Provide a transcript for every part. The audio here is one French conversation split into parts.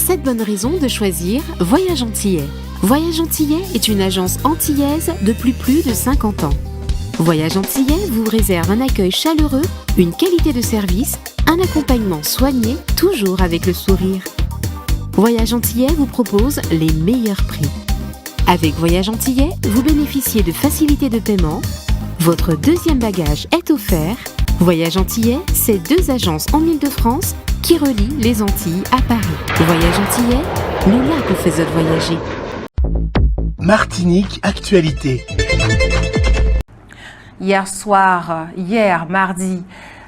7 bonnes raisons de choisir Voyage Antillais. Voyage Antillais est une agence antillaise depuis plus de 50 ans. Voyage Antillais vous réserve un accueil chaleureux, une qualité de service, un accompagnement soigné, toujours avec le sourire. Voyage Antillais vous propose les meilleurs prix. Avec Voyage Antillais, vous bénéficiez de facilités de paiement. Votre deuxième bagage est offert. Voyage Antillais, c'est 2 agences en Île-de-France qui relient les Antilles à Paris. Voyage Antillais, nous là vous faisons voyager. Martinique Actualité. Hier mardi,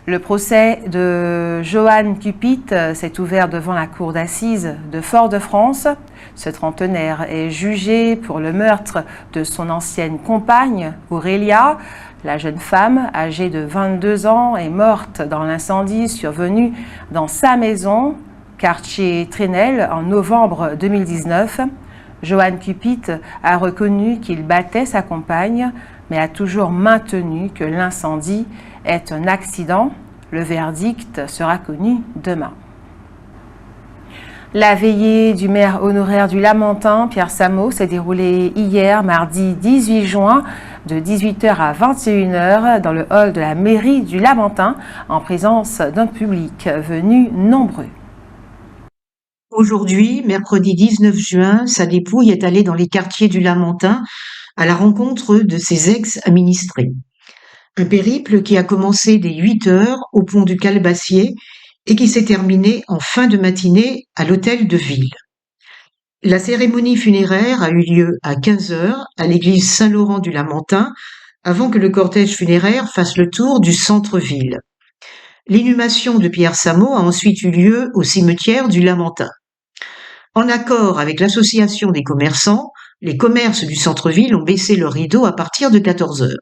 le procès de Joanne Cupit s'est ouvert devant la cour d'assises de Fort-de-France. Ce trentenaire est jugé pour le meurtre de son ancienne compagne, Aurélia. La jeune femme, âgée de 22 ans, est morte dans l'incendie survenu dans sa maison, quartier Trénel, en novembre 2019. Joanne Cupit a reconnu qu'il battait sa compagne, mais a toujours maintenu que l'incendie est un accident. Le verdict sera connu demain. La veillée du maire honoraire du Lamentin, Pierre Samo, s'est déroulée hier, mardi 18 juin, de 18h à 21h, dans le hall de la mairie du Lamentin, en présence d'un public venu nombreux. Aujourd'hui, mercredi 19 juin, sa dépouille est allée dans les quartiers du Lamentin à la rencontre de ses ex-administrés. Un périple qui a commencé dès 8h au pont du Calbassier et qui s'est terminé en fin de matinée à l'hôtel de ville. La cérémonie funéraire a eu lieu à 15h à l'église Saint-Laurent du Lamentin avant que le cortège funéraire fasse le tour du centre-ville. L'inhumation de Pierre Samo a ensuite eu lieu au cimetière du Lamentin. En accord avec l'association des commerçants, les commerces du centre-ville ont baissé leurs rideaux à partir de 14h.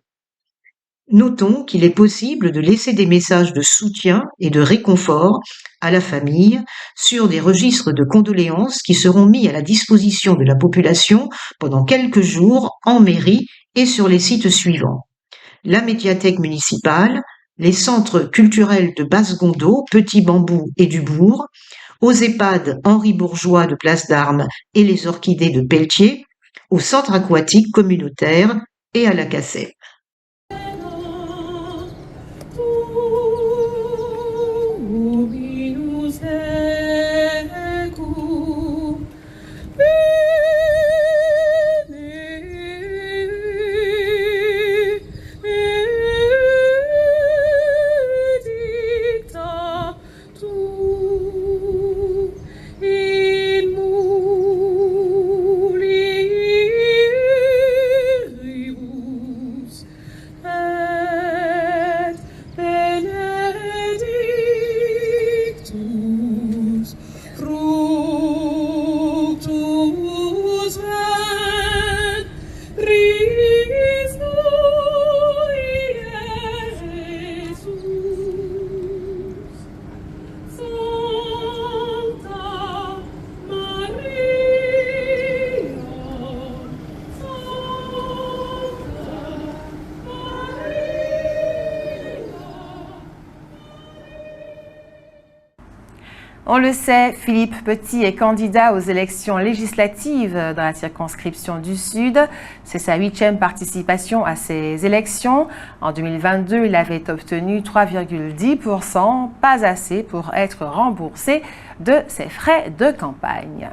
Notons qu'il est possible de laisser des messages de soutien et de réconfort à la famille sur des registres de condoléances qui seront mis à la disposition de la population pendant quelques jours en mairie et sur les sites suivants: la médiathèque municipale, les centres culturels de Basse-Gondeau, Petit Bambou et du Bourg, aux EHPAD Henri Bourgeois de Place d'Armes et les Orchidées de Pelletier, au centre aquatique communautaire et à la Cassette. On le sait, Philippe Petit est candidat aux élections législatives dans la circonscription du Sud. C'est sa 8e participation à ces élections. En 2022, il avait obtenu 3,10%, pas assez pour être remboursé de ses frais de campagne.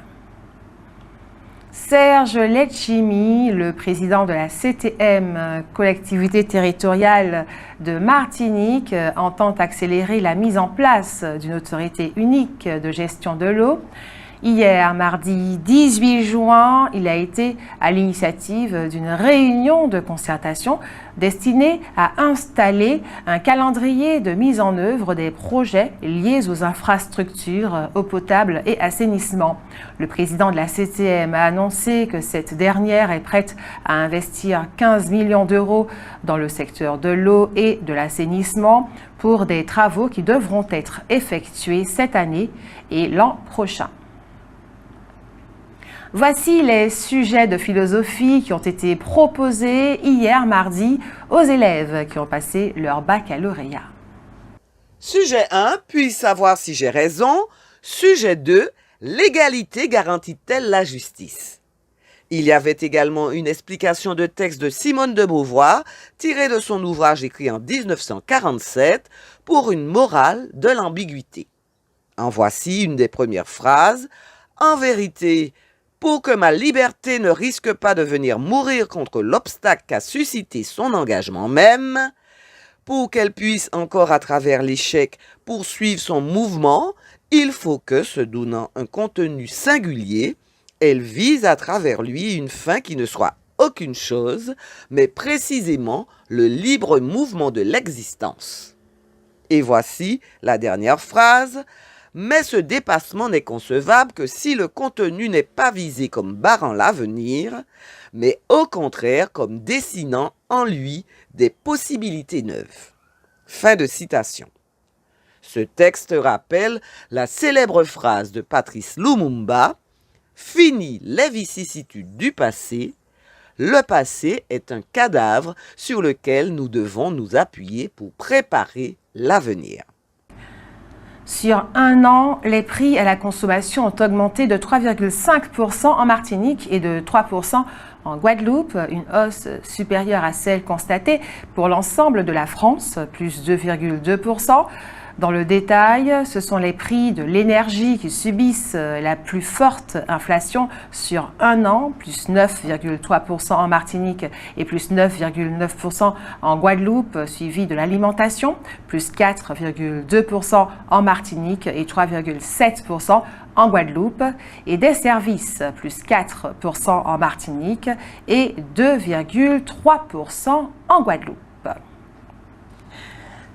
Serge Letchimy, le président de la CTM, collectivité territoriale de Martinique, entend accélérer la mise en place d'une autorité unique de gestion de l'eau. Hier, mardi 18 juin, il a été à l'initiative d'une réunion de concertation destinée à installer un calendrier de mise en œuvre des projets liés aux infrastructures, eau potable et assainissement. Le président de la CTM a annoncé que cette dernière est prête à investir 15 millions d'euros dans le secteur de l'eau et de l'assainissement pour des travaux qui devront être effectués cette année et l'an prochain. Voici les sujets de philosophie qui ont été proposés hier mardi aux élèves qui ont passé leur baccalauréat. Sujet 1, puis savoir si j'ai raison. Sujet 2, L'égalité garantit-elle la justice? Il y avait également une explication de texte de Simone de Beauvoir, tirée de son ouvrage écrit en 1947 pour une morale de l'ambiguïté. En voici une des premières phrases. En vérité, pour que ma liberté ne risque pas de venir mourir contre l'obstacle qu'a suscité son engagement même, pour qu'elle puisse encore à travers l'échec poursuivre son mouvement, il faut que, se donnant un contenu singulier, elle vise à travers lui une fin qui ne soit aucune chose, mais précisément le libre mouvement de l'existence. Et voici la dernière phrase. Mais ce dépassement n'est concevable que si le contenu n'est pas visé comme barrant l'avenir, mais au contraire comme dessinant en lui des possibilités neuves. Fin de citation. Ce texte rappelle la célèbre phrase de Patrice Lumumba « Fini les vicissitudes du passé, le passé est un cadavre sur lequel nous devons nous appuyer pour préparer l'avenir ». Sur un an, les prix à la consommation ont augmenté de 3,5% en Martinique et de 3% en Guadeloupe, une hausse supérieure à celle constatée pour l'ensemble de la France, plus 2,2%. Dans le détail, ce sont les prix de l'énergie qui subissent la plus forte inflation sur un an, plus 9,3% en Martinique et plus 9,9% en Guadeloupe, suivi de l'alimentation, plus 4,2% en Martinique et 3,7% en Guadeloupe, et des services, plus 4% en Martinique et 2,3% en Guadeloupe.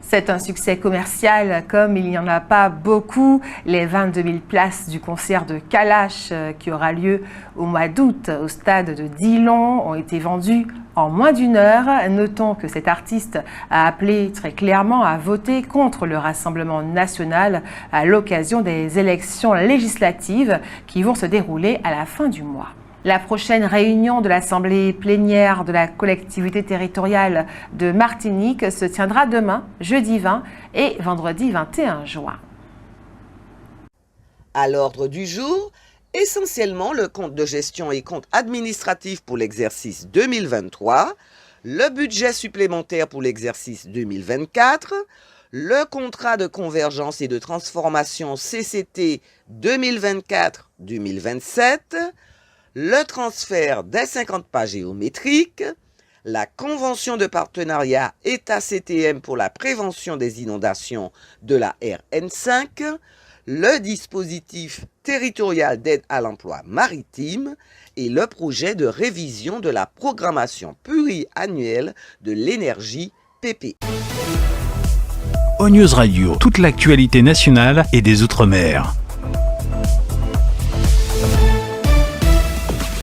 C'est un succès commercial comme il n'y en a pas beaucoup. Les 22 000 places du concert de Kalash qui aura lieu au mois d'août au stade de Dillon ont été vendues en moins d'une heure. Notons que cet artiste a appelé très clairement à voter contre le Rassemblement national à l'occasion des élections législatives qui vont se dérouler à la fin du mois. La prochaine réunion de l'Assemblée plénière de la collectivité territoriale de Martinique se tiendra demain, jeudi 20 et vendredi 21 juin. À l'ordre du jour, essentiellement le compte de gestion et compte administratif pour l'exercice 2023, le budget supplémentaire pour l'exercice 2024, le contrat de convergence et de transformation CCT 2024-2027, le transfert des 50 pas géométriques, la convention de partenariat État-CTM pour la prévention des inondations de la RN5, le dispositif territorial d'aide à l'emploi maritime et le projet de révision de la programmation pluriannuelle de l'énergie PP. ONews Radio, toute l'actualité nationale et des Outre-mer.